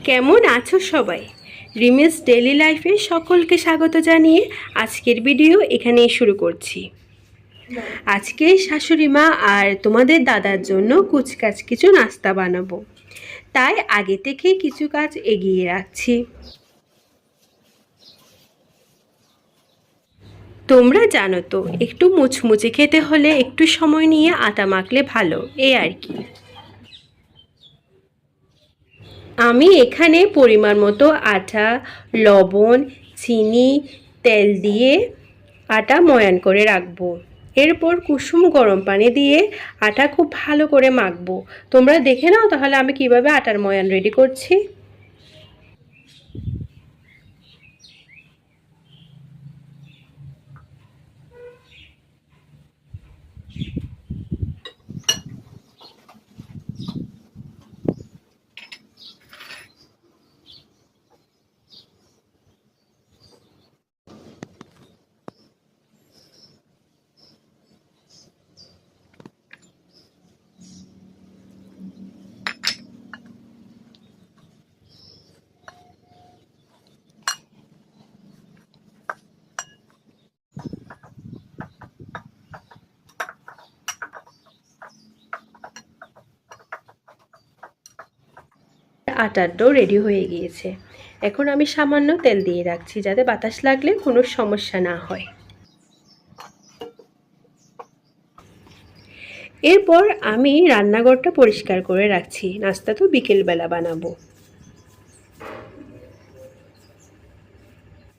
কেমন আছো সবাই? রিমিস ডেইলি লাইফে সকলকে স্বাগত জানিয়ে আজকের ভিডিও এখানেই শুরু করছি। আজকে শাশুড়ি মা আর তোমাদের দাদার জন্য কুচকাচ কিছু নাস্তা বানাবো, তাই আগে থেকে কিছু কাজ এগিয়ে রাখছি। তোমরা জানো তো, একটু মুচমুচে খেতে হলে একটু সময় নিয়ে আটা মাখলে ভালো, এই আর কি। আমি এখানে পরিমাণ মতো আটা, লবণ, চিনি, তেল দিয়ে আটা ময়ান করে রাখবো। এরপর কুসুম গরম পানি দিয়ে আটা খুব ভালো করে মাখবো। তোমরা দেখে নাও তাহলে আমি কিভাবে আটার ময়ান রেডি করছি। আটার ডো রেডি হয়ে গিয়েছে। এখন আমি সামান্য তেল দিয়ে রাখছি যাতে বাতাস লাগলে কোনো সমস্যা না হয়। এরপর আমি রান্নাঘরটা পরিষ্কার করে রাখছি, নাস্তা তো বিকেলবেলা বানাবো।